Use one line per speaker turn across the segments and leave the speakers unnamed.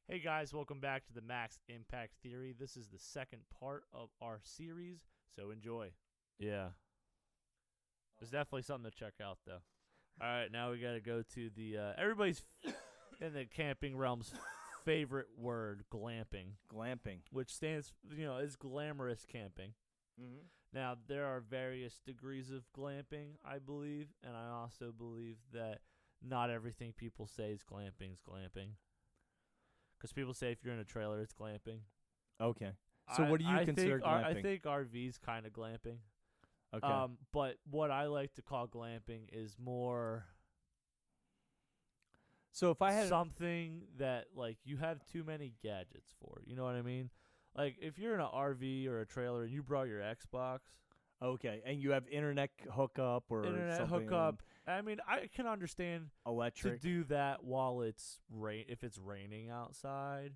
Hey guys, welcome back to the Max Impact Theory. This is the second part of our series, so enjoy. Yeah. There's definitely something to check out, though. All right, now we got to go to the everybody's in the camping realm's favorite word, glamping,
Glamping.
which stands, is glamorous camping.
Mm-hmm.
Now, there are various degrees of glamping, I believe, and I also believe that not everything people say is glamping. Because people say if you're in a trailer, it's glamping.
Okay. So what do you consider glamping?
I think RV's kind of glamping.
Okay.
But what I like to call glamping is more
So if I had
something that like you have too many gadgets for. You know what I mean? Like if you're in an RV or a trailer and you brought your Xbox,
okay, and you have internet hookup or
internet
something
hookup. I mean, I can understand
electric.
to do that while it's if it's raining outside.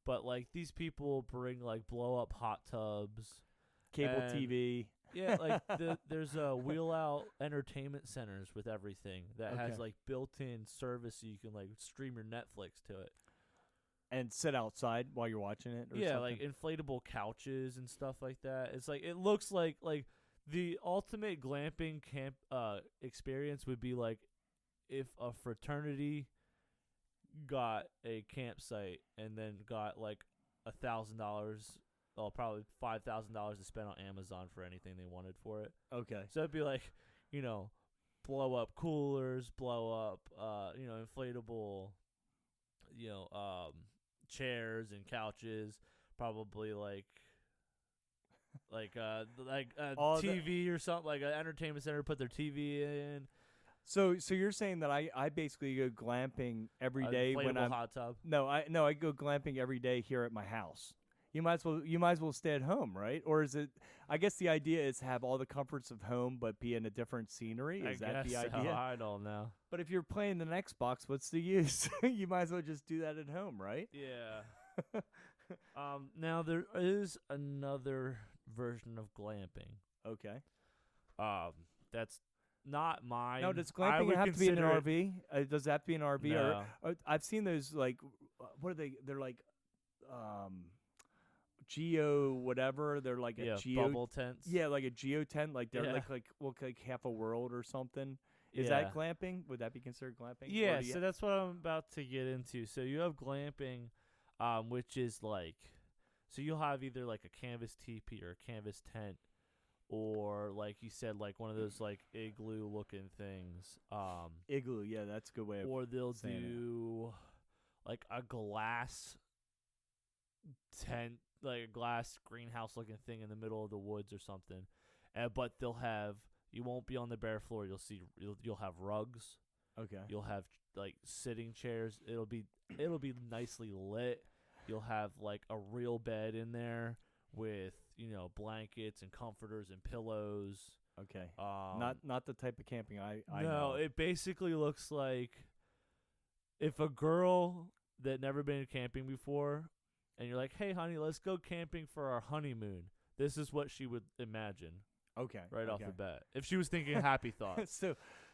But like these people bring like blow up hot tubs,
cable
and
TV.
yeah, like there's wheel out entertainment centers with everything that has
Okay.
like built in service so you can like stream your Netflix to it.
And sit outside while you're watching it or
Yeah,
something?
like inflatable couches and stuff like that. It's like it looks like the ultimate glamping camp experience would be like if a fraternity got a campsite and then got like $1,000, well, probably $5,000 to spend on Amazon for anything they wanted for it.
Okay.
So it'd be like, blow up coolers, blow up, inflatable, chairs and couches, probably like a
All
TV or something, like an entertainment center, put their TV in.
So you're saying that I basically go glamping every day when
Inflatable
I'm
hot tub.
I go glamping every day here at my house. You might as well stay at home, right? Or is it? I guess the idea is to have all the comforts of home, but be in a different scenery. Is that the
I guess so.
idea?
I don't know.
But if you're playing an Xbox, what's the use? You might as well just do that at home, right?
Yeah. Now there is another version of glamping.
Okay.
That's not mine.
Now, does
I
glamping
would
have to be in an
consider it-
RV? Does that have to be an RV?
No.
Or I've seen those like, what are they? They're like, geo whatever. They're like a geo
bubble tents.
Yeah, like a geo tent. Like they're
Yeah.
like half a world or something. Is
Yeah.
that glamping? Would that be considered glamping?
Yeah,
Or do you-
so that's what I'm about to get into. So you have glamping, which is like, so you'll have either like a canvas teepee or a canvas tent, or like you said, like one of those like igloo looking things.
igloo. Yeah, that's a good way of.
Or they'll
saying it.
do like a glass tent, like a glass greenhouse looking thing in the middle of the woods or something. But they'll have, you won't be on the bare floor. You'll have rugs.
Okay.
You'll have like sitting chairs. It'll be nicely lit. You'll have like a real bed in there with, blankets and comforters and pillows.
Okay.
Um,
Not the type of camping I
no,
know.
it basically looks like if a girl that never been camping before and you're like, "Hey honey, let's go camping for our honeymoon." This is what she would imagine
Okay.
right off
okay.
the bat. If she was thinking happy thoughts.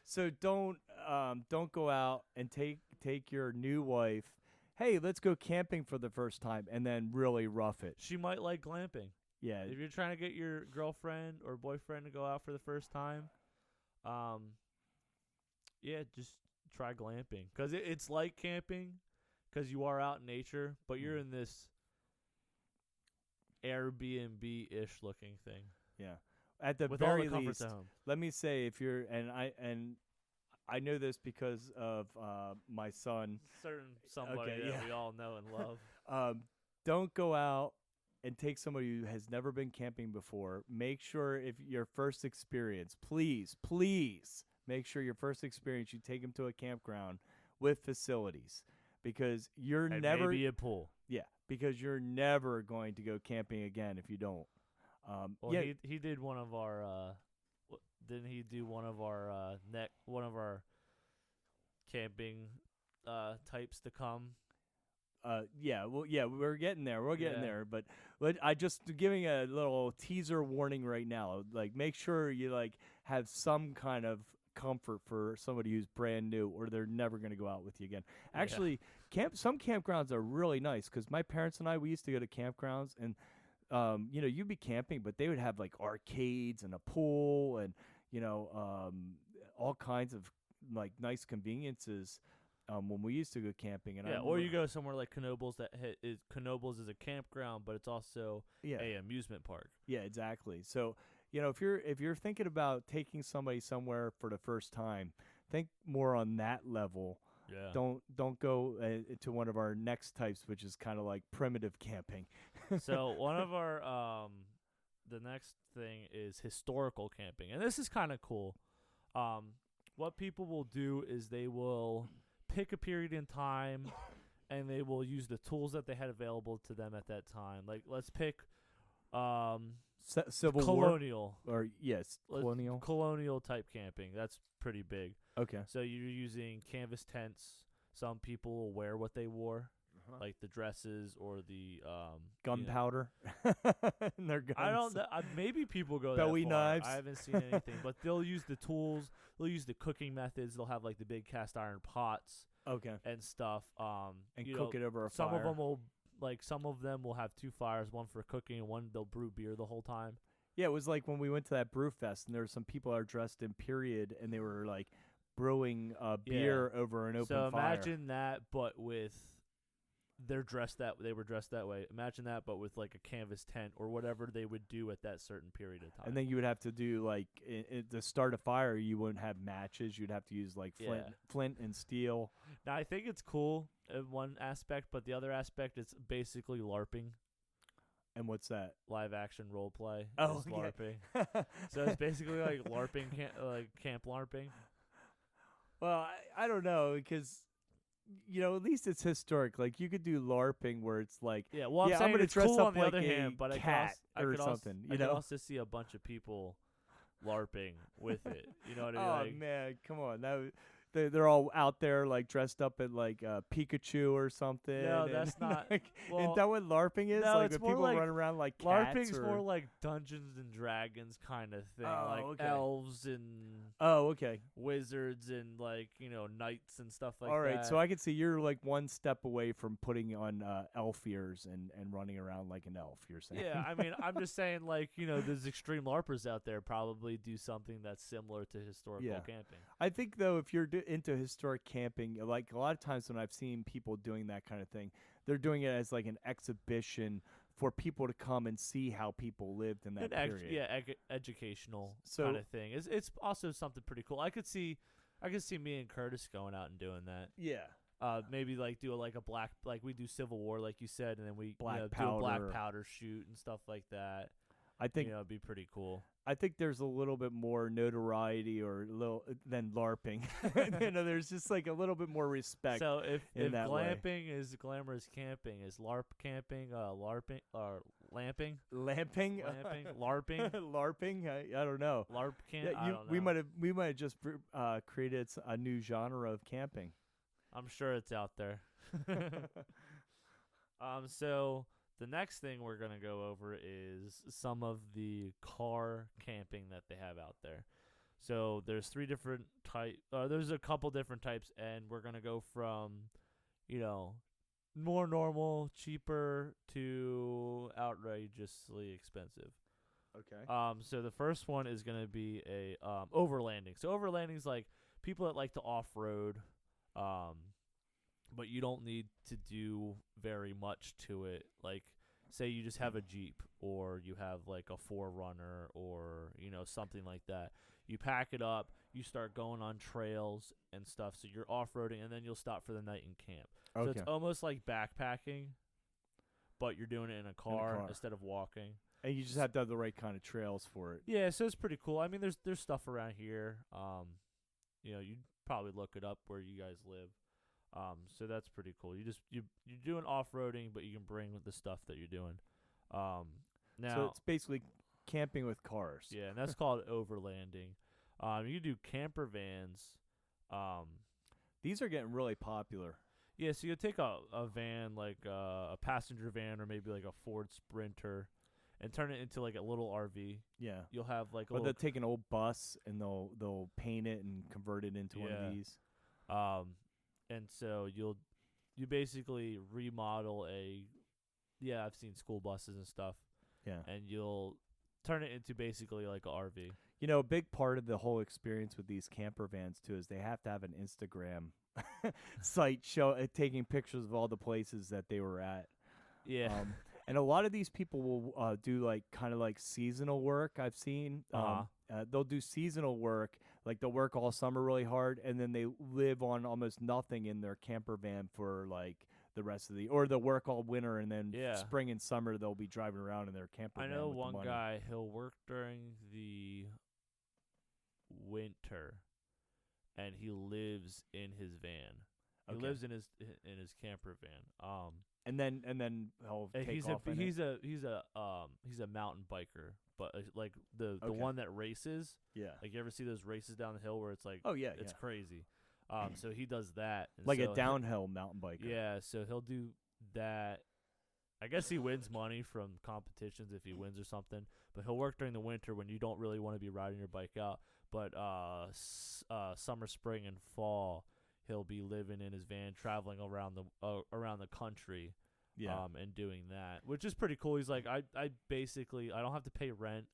So don't go out and take your new wife. Hey, let's go camping for the first time, and then really rough it.
She might like glamping.
Yeah.
If you're trying to get your girlfriend or boyfriend to go out for the first time, just try glamping. Because it's like camping, because you are out in nature, but you're in this Airbnb-ish looking thing.
Yeah. At the
With all
very
the comforts
least,
at home.
let me say if you're and I know this because of my son.
Somebody
Okay,
that
yeah.
we all know and love.
Don't go out and take somebody who has never been camping before. Make sure if your first experience, please make sure your first experience you take them to a campground with facilities, because you're
And
never
maybe a pool.
because you're never going to go camping again if you don't.
Well, he did one of our. Didn't he do one of our one of our camping types to come?
We're getting there. We're getting
Yeah.
there. But I just giving a little teaser warning right now. Like, make sure you like have some kind of comfort for somebody who's brand new, or they're never going to go out with you again.
Yeah.
Actually, some campgrounds are really nice because my parents and I, we used to go to campgrounds, and you'd be camping, but they would have like arcades and a pool and all kinds of like nice conveniences when we used to go camping. And
or you go somewhere like Knoebels Knoebels is a campground, but it's also a amusement park.
Yeah, exactly. So if you're thinking about taking somebody somewhere for the first time, think more on that level.
Yeah.
Don't go to one of our next types, which is kind of like primitive camping.
So one of our the next thing is historical camping, and this is kind of cool. What people will do is they will pick a period in time, and they will use the tools that they had available to them at that time. Like, let's pick
Civil
colonial
War, or colonial
type camping. That's pretty big.
Okay.
So you're using canvas tents. Some people will wear what they wore, like the dresses or the
gunpowder. And their guns.
I don't know. Maybe people go
Bowie
that far.
knives.
I haven't seen anything, but they'll use the tools. They'll use the cooking methods. They'll have like the big cast iron pots.
Okay.
And stuff.
And cook it over a fire.
Some of them will have two fires, one for cooking and one they'll brew beer the whole time.
Yeah, it was like when we went to that brew fest, and there were some people that are dressed in period, and they were like brewing beer over an open fire.
So imagine that, but with they were dressed that way. Imagine that, but with like a canvas tent or whatever they would do at that certain period of time.
And then you would have to do like to start a fire. You wouldn't have matches. You'd have to use like flint and steel.
Now I think it's cool in one aspect, but the other aspect it's basically LARPing.
And what's that?
Live action role play.
Oh,
is LARPing. So it's basically like LARPing, like camp LARPing.
Well, I don't know because. At least it's historic. Like you could do LARPing where it's like,
I'm
going to dress
cool
up
on the
like
other hand, but I could
something.
I could also see a bunch of people LARPing with it. You know what I mean?
Oh
like,
man, come on! They're all out there like dressed up in like Pikachu or something.
No, that's not. Well,
isn't that what LARPing is?
No,
like
it's
when people
more like
run around like cats.
LARPing's more like Dungeons and Dragons kind of thing, elves and
okay,
wizards and like knights and stuff like that.
All right, so I can see you're like one step away from putting on elf ears and running around like an elf. You're saying?
Yeah, I mean, I'm just saying like there's extreme LARPers out there probably do something that's similar to historical camping.
I think though, if you're into historic camping, like a lot of times when I've seen people doing that kind of thing, they're doing it as like an exhibition for people to come and see how people lived in that period.
Educational kind of thing. It's also something pretty cool. I could see me and Curtis going out and doing that.
Yeah.
Maybe like do a black, like we do Civil War, like you said, and then we do a black powder shoot and stuff like that.
I think
it'd be pretty cool.
I think there's a little bit more notoriety than LARPing. There's just like a little bit more respect.
So if glamping
way.
is glamorous camping, is LARP camping LARPing or lamping?
Lamping?
LARPing?
LARPing? I don't know.
LARP camp?
Yeah,
I don't know.
We might have just created a new genre of camping.
I'm sure it's out there. So the next thing we're going to go over is some of the car camping that they have out there. So there's three different types. There's a couple different types, and we're going to go from, more normal, cheaper, to outrageously expensive.
Okay.
So the first one is going to be a overlanding. So overlanding is like people that like to off-road, but you don't need to do very much to it. Like, say you just have a Jeep, or you have like a 4Runner, or something like that. You pack it up, you start going on trails and stuff. So you're off-roading, and then you'll stop for the night and camp.
Okay.
So it's almost like backpacking, but you're doing it in a car instead of walking.
And you just have to have the right kind of trails for it.
Yeah, so it's pretty cool. I mean, there's stuff around here. You'd probably look it up where you guys live. So that's pretty cool. You're doing off-roading, but you can bring the stuff that you're doing. Now,
so it's basically camping with cars.
Yeah, and that's called overlanding. You do camper vans.
These are getting really popular.
Yeah, so you take a van, like a passenger van, or maybe like a Ford Sprinter, and turn it into like a little RV.
Yeah.
You'll have like a
Or
little
they'll take an old bus and they'll paint it and convert it into one of these.
And so you basically remodel I've seen school buses and stuff.
Yeah.
And you'll turn it into basically like a RV.
You know, a big part of the whole experience with these camper vans too is they have to have an Instagram site taking pictures of all the places that they were at.
Yeah.
And a lot of these people will do like kind of like seasonal work. I've seen they'll do seasonal work, like they'll work all summer really hard, and then they live on almost nothing in their camper van for like the rest of or they'll work all winter, and then spring and summer they'll be driving around in their camper van.
I know
with
one
the money.
guy, he'll work during the winter, and he lives in his van. He lives in his camper van.
And then he'll take off.
He's a mountain biker, but like the one that races. Yeah. Like you ever see those races down the hill where it's like it's crazy. So he does that.
Like a downhill mountain biker.
Yeah, so he'll do that. I guess he wins money from competitions if he wins or something, but he'll work during the winter when you don't really want to be riding your bike out. But summer, spring, and fall, he'll be living in his van, traveling around the country, and doing that, which is pretty cool. He's like, I basically I don't have to pay rent.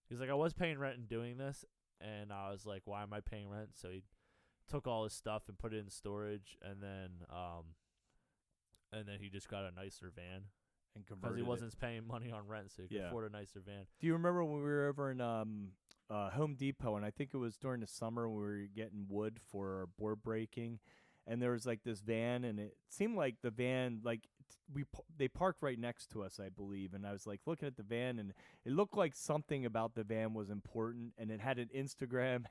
He's like, I was paying rent and doing this, and I was like, why am I paying rent? So he took all his stuff and put it in storage, and then he just got a nicer van
and
because he wasn't paying money on rent, so he could afford a nicer van.
Do you remember when we were over in Home Depot, and I think it was during the summer when we were getting wood for our board breaking, and there was like this van, and it seemed like the van, like they parked right next to us, I believe, and I was like looking at the van, and it looked like something about the van was important, and it had an Instagram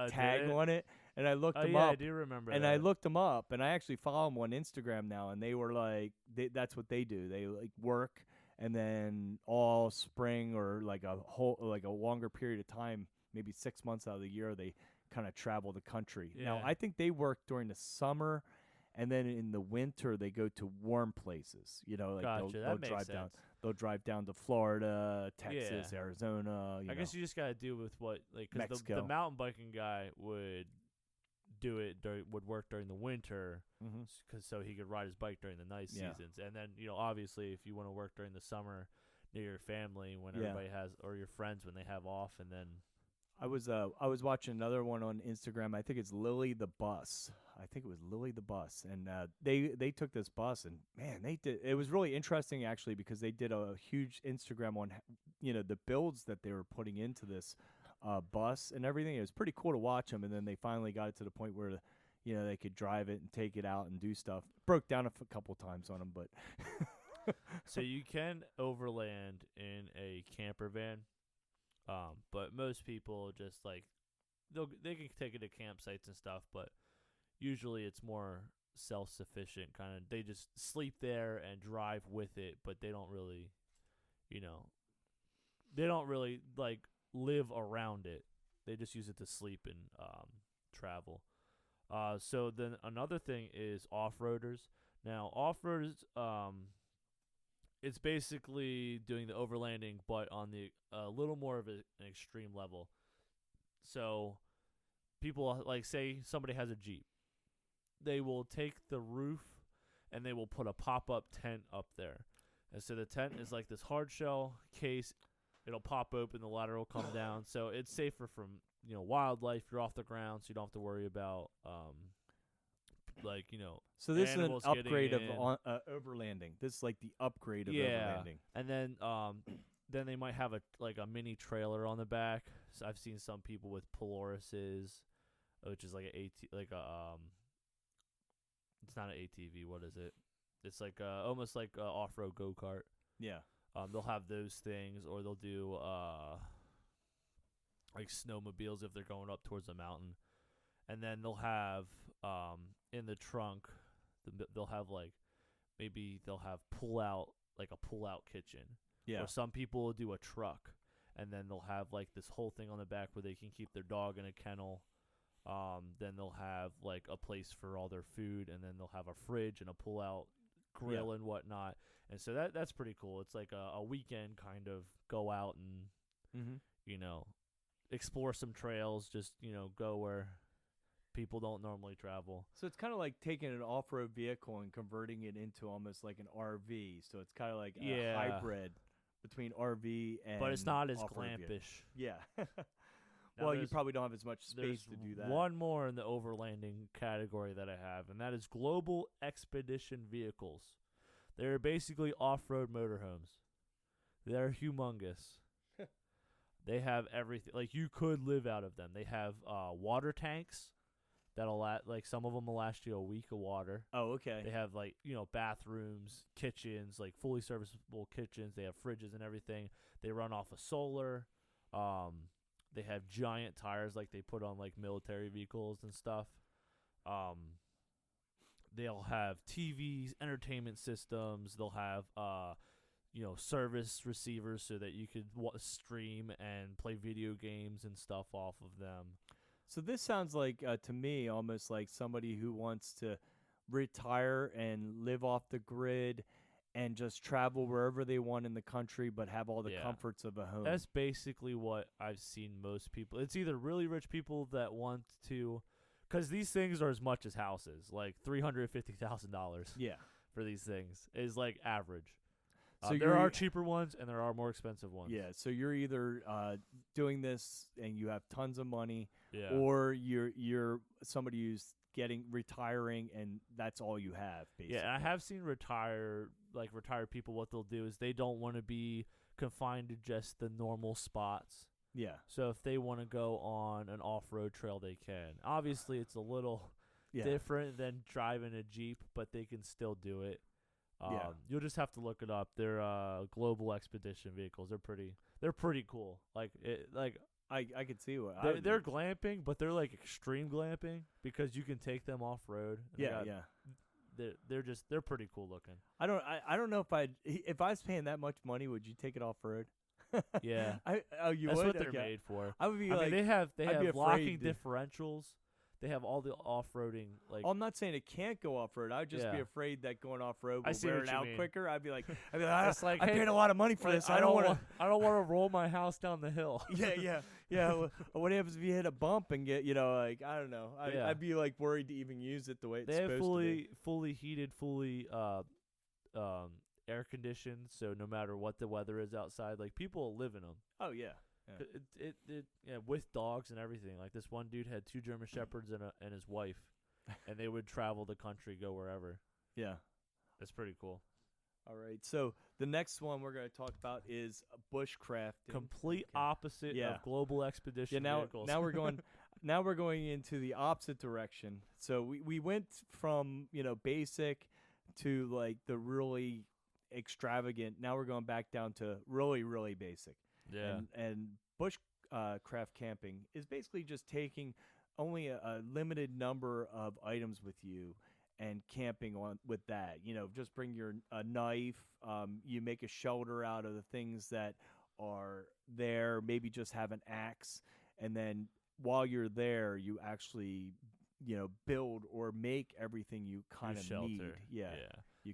tag on it, and I looked them up.
I do remember
and
that.
I looked them up, and I actually follow them on Instagram now, and they were like, that's what they do. They like work, and then all spring or like a longer period of time, maybe 6 months out of the year, they kind of travel the country.
Yeah.
Now, I think they work during the summer, and then in the winter they go to warm places. You know, like they'll drive down. They'll drive down to Florida, Texas, Arizona.
I guess you just gotta do with what, like, because the mountain biking guy would would work during the winter, so he could ride his bike during the nice seasons, and then obviously if you want to work during the summer near your family when everybody has, or your friends when they have off, and then.
I was watching another one on Instagram. I think it's Lily the Bus. I think it was Lily the Bus, and they took this bus, and man, they did. It was really interesting actually because they did a huge Instagram on the builds that they were putting into this bus and everything. It was pretty cool to watch them, and then they finally got it to the point where they could drive it and take it out and do stuff. Broke down a couple times on them, but
so you can overland in a camper van. But most people just like they can take it to campsites and stuff, but usually it's more self-sufficient kind of. They just sleep there and drive with it, but they don't really, like live around it. They just use it to sleep and travel. So then another thing is off-roaders. Now off-roaders, it's basically doing the overlanding, but on the little more of an extreme level. So people, like, say somebody has a Jeep. They will take the roof and they will put a pop-up tent up there. And so the tent is like this hard shell case. It'll pop open, the ladder will come down. So it's safer from, wildlife. You're off the ground, so you don't have to worry about
So this is an upgrade of overlanding. This is like the upgrade of overlanding.
And then they might have a mini trailer on the back. So I've seen some people with Polarises, which is like it's not an ATV. What is it? It's like almost like a off-road go-kart.
Yeah.
They'll have those things, or they'll do like snowmobiles if they're going up towards the mountain. And then they'll have in the trunk, they'll have they'll have a pull-out kitchen.
Yeah.
Or some people will do a truck, and then they'll have like this whole thing on the back where they can keep their dog in a kennel. Then they'll have like a place for all their food, and then they'll have a fridge and a pull-out grill and whatnot. And so that's pretty cool. It's like a weekend kind of go out and explore some trails. Just go where people don't normally travel.
So it's kind of like taking an off-road vehicle and converting it into almost like an RV. So it's kind of like a hybrid between RV and
but it's not as
off-road vehicle.
glampish.
Yeah.
Now,
well, you probably don't have as much space to do that.
One more in the overlanding category that I have, and that is global expedition vehicles. They're basically off-road motorhomes. They're humongous. They have everything. Like, you could live out of them. They have water tanks that'll like some of them will last you a week of water.
Oh, okay.
They have like bathrooms, kitchens, like fully serviceable kitchens. They have fridges and everything. They run off of solar. They have giant tires like they put on like military vehicles and stuff. They'll have TVs, entertainment systems. They'll have service receivers so that you could stream and play video games and stuff off of them.
So this sounds like, to me, almost like somebody who wants to retire and live off the grid and just travel wherever they want in the country but have all the comforts of a home.
That's basically what I've seen most people. It's either really rich people that want to, because these things are as much as houses, like $350,000 for these things is like average. So there are cheaper ones and there are more expensive ones.
Yeah, so you're either doing this and you have tons of money, or you're somebody who's retiring and that's all you have, basically.
Yeah, I have seen retired people, what they'll do is they don't want to be confined to just the normal spots.
Yeah.
So if they want to go on an off-road trail, they can. Obviously, it's a little different than driving a Jeep, but they can still do it. You'll just have to look it up. They're global expedition vehicles. They're pretty cool.
I could see what
they're glamping, but they're like extreme glamping because you can take them off road. They're pretty cool looking.
I don't know if I was paying that much money, would you take it off road?
Yeah.
You
That's
would?
what they're made for.
I would be
they have locking differentials. They have all the off-roading.
I'm not saying it can't go off-road. I would just be afraid that going off-road will wear it out
mean.
quicker. I'd be like,
I
paid a lot of money for this. I don't want
to roll my house down the hill.
Yeah. What happens if you hit a bump and get, I don't know. I'd be like worried to even use it the way it's supposed to be.
Fully heated, fully air conditioned. So no matter what the weather is outside, like people live in them.
Oh yeah.
It with dogs and everything. Like this one dude had 2 German Shepherds and his wife, and they would travel the country, go wherever.
Yeah,
that's pretty cool.
All right, so the next one we're going to talk about is bushcrafting.
Complete opposite of global expedition vehicles.
Now we're going into the opposite direction. So we went from basic to like the really extravagant. Now we're going back down to really, really basic.
Yeah.
And bushcraft camping is basically just taking only a limited number of items with you and camping with that. Just bring a knife. You make a shelter out of the things that are there. Maybe just have an axe. And then while you're there, you actually, build or make everything you kind of need. Yeah.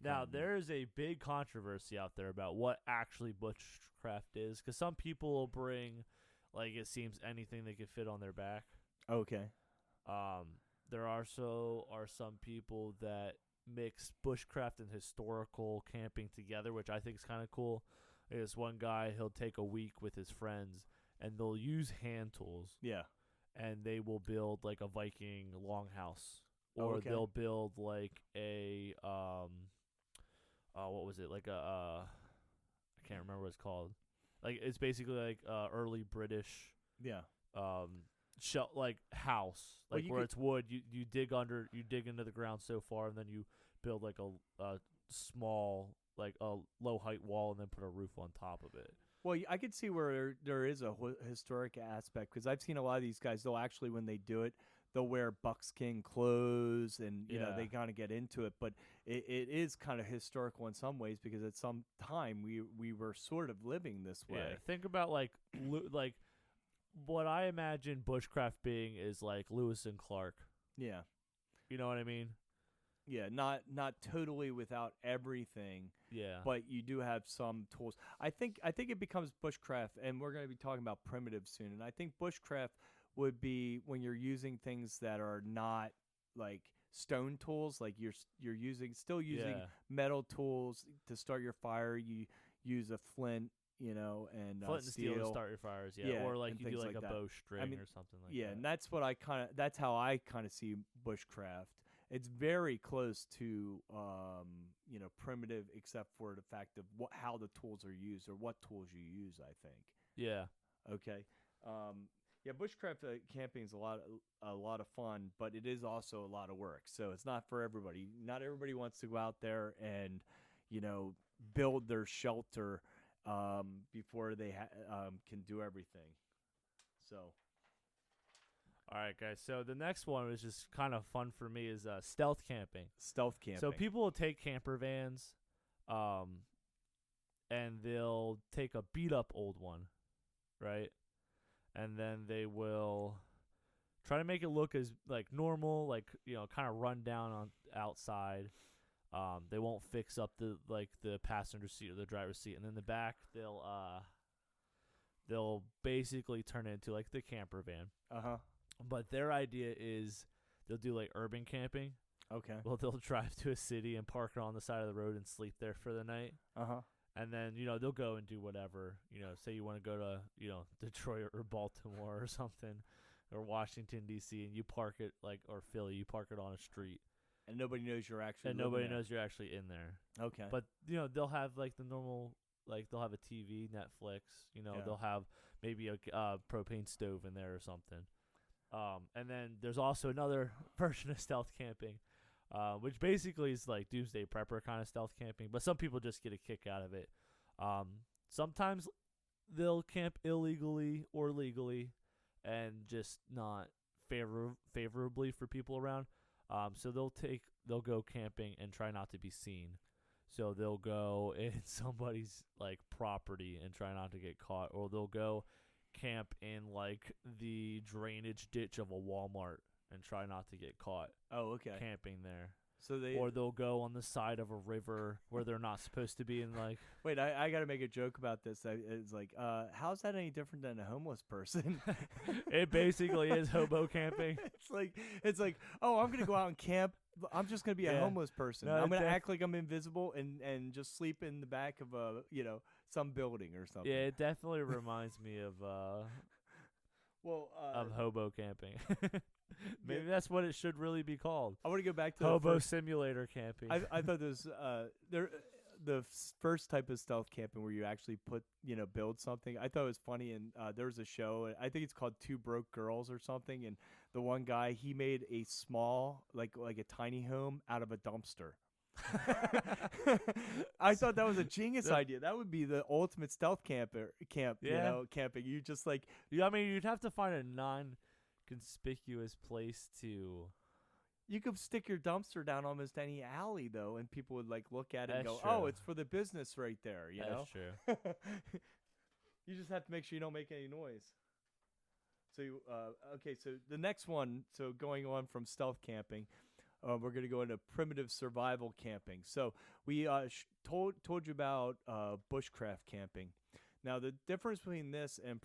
Now, there is a big controversy out there about what actually bushcraft is, because some people will bring, like, it seems anything they could fit on their back.
Okay.
There also are some people that mix bushcraft and historical camping together, which I think is kind of cool. There's one guy, he'll take a week with his friends, and they'll use hand tools.
Yeah.
And they will build, like, a Viking longhouse. Or they'll build, like, a, what was it? Like I can't remember what it's called. Like, it's basically like early British.
Yeah.
Like house, like where it's wood. You dig into the ground so far, and then you build like a small, like a low height wall, and then put a roof on top of it.
Well, I could see where there is a historic aspect, because I've seen a lot of these guys. They'll actually, when they do it, they'll wear buckskin clothes, and they kind of get into it. But it is kind of historical in some ways, because at some time we were sort of living this way.
Yeah, think about like what I imagine bushcraft being is like Lewis and Clark.
Yeah,
you know what I mean.
not totally without everything,
Yeah.
but you do have some tools. I think it becomes bushcraft, and we're going to be talking about primitive soon. And I think bushcraft would be when you're using things that are not like stone tools, like you're still using
Yeah.
metal tools to start your fire. You use a flint, and
Flint and steel to start your fires,
Yeah,
or like
and
you do
things
like
like
a
that.
bowstring
mean,
or something like
yeah,
that.
and that's how I kind of see bushcraft. It's very close to primitive, except for the fact of how the tools are used or what tools you use. I think.
Yeah.
Okay. Yeah, bushcraft camping is a lot of fun, but it is also a lot of work. So it's not for everybody. Not everybody wants to go out there and build their shelter before they can do everything. So.
All right, guys. So the next one was just kind of fun for me is stealth camping.
Stealth camping.
So people will take camper vans, and they'll take a beat up old one, right? And then they will try to make it look as like normal, like kind of run down on outside. They won't fix up the passenger seat or the driver's seat, and then the back they'll basically turn it into like the camper van. But their idea is they'll do like urban camping.
Okay.
Well, they'll drive to a city and park it on the side of the road and sleep there for the night. And then, they'll go and do whatever. Say you want to go to, Detroit or Baltimore or something, or Washington, D.C., and you park it, or Philly, you park it on a street.
And nobody knows you're actually
knows you're actually in there.
Okay.
But, they'll have, like, the normal, they'll have a TV, Netflix. They'll have maybe a propane stove in there or something. And then there's also another version of stealth camping, which basically is like doomsday prepper kind of stealth camping, but some people just get a kick out of it. Sometimes they'll camp illegally or legally and just not favorably for people around. So they'll go camping and try not to be seen. So they'll go in somebody's like property and try not to get caught, or they'll go camp in like the drainage ditch of a Walmart and try not to get caught.
Oh, okay.
Camping there.
So
or they'll go on the side of a river where they're not supposed to be in like.
Wait, I got to make a joke about this. It's like, how's that any different than a homeless person?
It basically is hobo camping.
It's like, oh, I'm gonna go out and camp. I'm just gonna be a homeless person.
No,
I'm gonna act like I'm invisible and just sleep in the back of some building or something.
Yeah, it definitely reminds me of of hobo camping. Maybe that's what it should really be called.
I want to go back to
hobo simulator camping.
I thought this the first type of stealth camping where you actually build something. I thought it was funny, and there was a show. I think it's called Two Broke Girls or something. And the one guy, he made a small like a tiny home out of a dumpster. I thought that was a genius idea. That would be the ultimate stealth camp. Camping. You just like.
I mean, you'd have to find a non-conspicuous place to.
You could stick your dumpster down almost any alley, though, and people would look at it and go,
true.
"Oh, it's for the business right there."
That's true.
You just have to make sure you don't make any noise. So, okay. So the next one. So going on from stealth camping, we're going to go into primitive survival camping. So we told you about bushcraft camping. Now, the difference between this and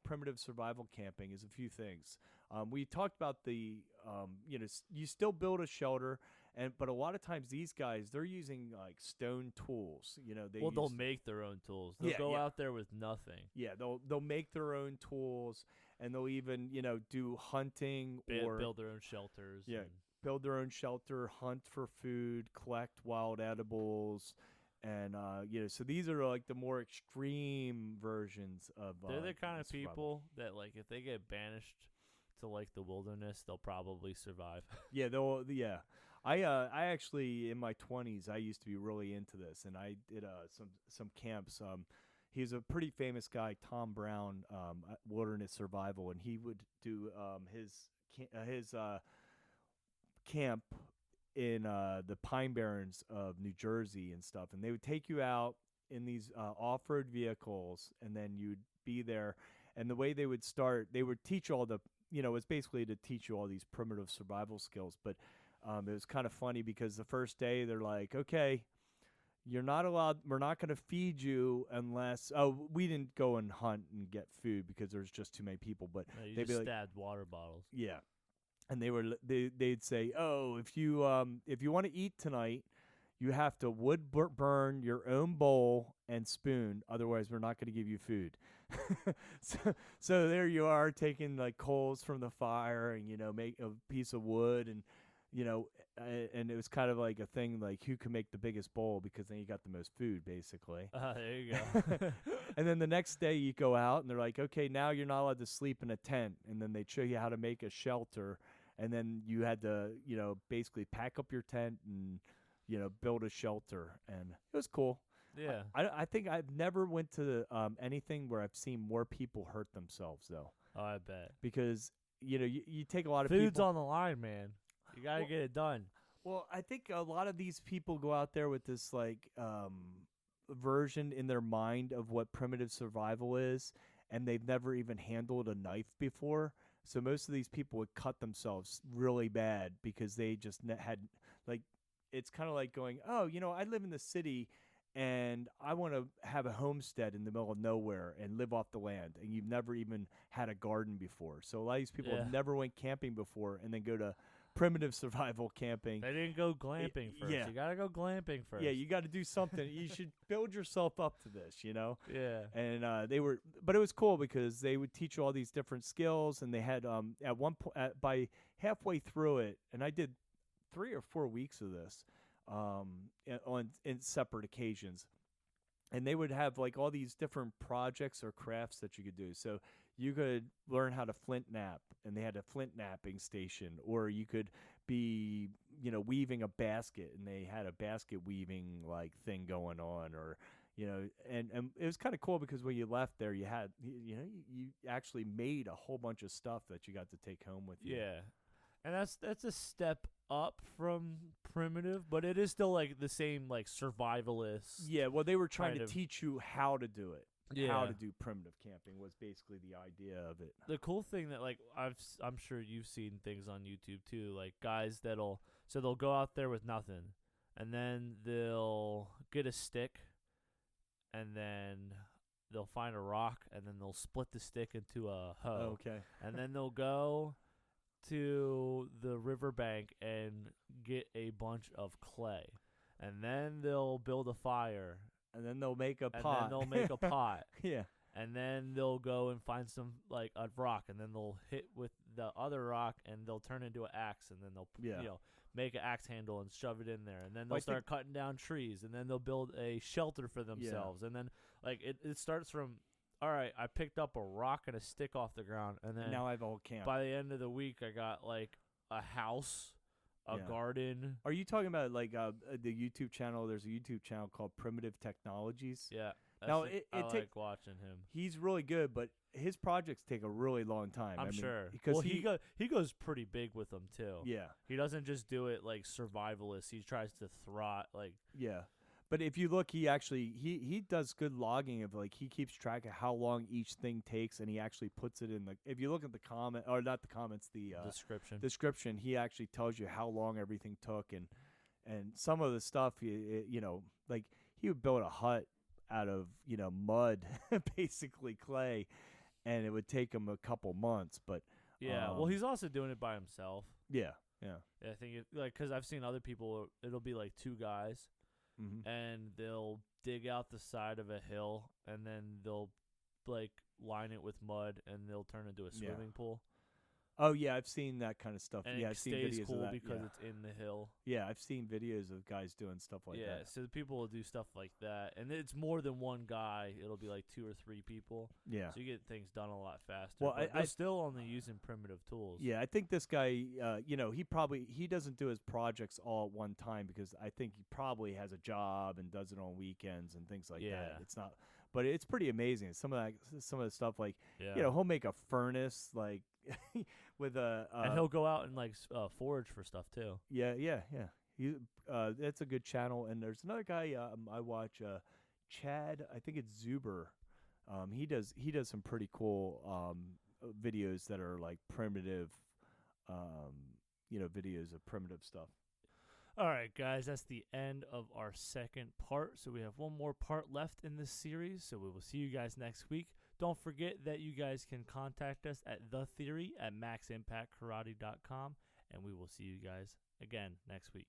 primitive survival camping is a few things. We talked about the, you still build a shelter, but a lot of times these guys, they're using stone tools. They'll
make their own tools. They'll go out there with nothing.
Yeah, they'll make their own tools, and they'll even do hunting or
build their own shelters.
Yeah, build their own shelter, hunt for food, collect wild edibles. And so these are the more extreme versions of.
They're the kind of people that if they get banished to the wilderness, they'll probably survive.
Yeah, they'll. Yeah, I actually in my 20s I used to be really into this, and I did some camps. He's a pretty famous guy, Tom Brown, Wilderness Survival, and he would do his camp in the Pine Barrens of New Jersey and stuff, and they would take you out in these off-road vehicles, and then you'd be there. And the way they would start, they would teach all the, it's basically to teach you all these primitive survival skills. But It was kind of funny because the first day they're like, okay, you're not allowed. We're not going to feed you unless. Oh, we didn't go and hunt and get food because there's just too many people. But
You
they'd be
just
like,
stabbed water bottles.
yeah, and they'd say, oh, if you want to eat tonight, you have to burn your own bowl and spoon. Otherwise, we're not going to give you food. so there you are taking like coals from the fire and make a piece of wood and and it was kind of like a thing like who can make the biggest bowl because then you got the most food basically.
There you go.
And then the next day you go out and they're like, okay, now you're not allowed to sleep in a tent, and then they'd show you how to make a shelter, and then you had to basically pack up your tent and build a shelter, and it was cool.
Yeah.
I think I've never went to anything where I've seen more people hurt themselves though.
Oh, I bet.
Because you take a lot of
Food's
people.
on the line, man. You gotta get it done.
Well, I think a lot of these people go out there with this like version in their mind of what primitive survival is, and they've never even handled a knife before. So most of these people would cut themselves really bad because they just had like, it's kind of like going, oh, I live in the city and I want to have a homestead in the middle of nowhere and live off the land, and you've never even had a garden before. So a lot of these people have never went camping before and then go to primitive survival camping.
They didn't go glamping first.
Yeah.
You gotta go glamping first.
Yeah, you got to do something. You should build yourself up to this,
Yeah.
And but it was cool because they would teach you all these different skills, and they had at one point by halfway through it, and I did 3 or 4 weeks of this in separate occasions, and they would have like all these different projects or crafts that you could do. So you could learn how to flint knap, and they had a flint knapping station, or you could be weaving a basket, and they had a basket weaving like thing going on, or and it was kind of cool because when you left there you had you actually made a whole bunch of stuff that you got to take home with you.
Yeah. And that's a step up from primitive, but it is still like the same like survivalist.
Yeah, well, they were trying
kind
to
of-
teach you how to do it.
Yeah.
How to do primitive camping was basically the idea of it.
The cool thing that like I'm sure you've seen things on YouTube too, like guys they'll go out there with nothing, and then they'll get a stick, and then they'll find a rock, and then they'll split the stick into a hoe.
Okay.
And then they'll go to the riverbank and get a bunch of clay, and then they'll build a fire,
And then they'll make a
and
pot.
then they'll make a pot,
Yeah.
and then they'll go and find some like a rock, and then they'll hit with the other rock, and they'll turn into an axe, and then they'll make an axe handle and shove it in there, and then they'll start cutting down trees, and then they'll build a shelter for themselves, and then like it starts from, all right, I picked up a rock and a stick off the ground, and then
Now I have a whole camp.
by the end of the week I got like a house, a garden.
Are you talking about like the YouTube channel? There's a YouTube channel called Primitive Technologies.
Yeah.
Now,
I like watching him.
He's really good, but his projects take a really long time.
I'm
I mean,
sure.
Because
well, he goes pretty big with them too.
Yeah.
He doesn't just do it like survivalist. He tries to thrive like.
Yeah. But if you look, he actually he does good logging of like he keeps track of how long each thing takes, and he actually puts it in the. If you look at the comment or not the comments, the description, he actually tells you how long everything took, and some of the stuff like he would build a hut out of mud, basically clay, and it would take him a couple months. But
well, he's also doing it by himself.
Yeah.
I think because I've seen other people, it'll be like 2 guys.
Mm-hmm.
And they'll dig out the side of a hill, and then they'll like line it with mud, and they'll turn it into a swimming pool.
Oh yeah, I've seen that kind of stuff.
And
I've
it
seen
stays
videos
cool
of that.
because it's in the hill.
Yeah, I've seen videos of guys doing stuff like that.
Yeah, so the people will do stuff like that, and it's more than one guy. It'll be like 2 or 3 people.
Yeah,
so you get things done a lot faster.
Well,
but they're still only using primitive tools.
Yeah, I think this guy, he doesn't do his projects all at one time because I think he probably has a job and does it on weekends and things like that. It's not, but it's pretty amazing. Some of the stuff like he'll make a furnace like with
and he'll go out and like forage for stuff too.
Yeah. He that's a good channel. And there's another guy I watch, Chad. I think it's Zuber. He does some pretty cool videos that are like primitive, videos of primitive stuff.
All right, guys, that's the end of our second part. So we have one more part left in this series. So we will see you guys next week. Don't forget that you guys can contact us at thetheory@maximpactkarate.com, and we will see you guys again next week.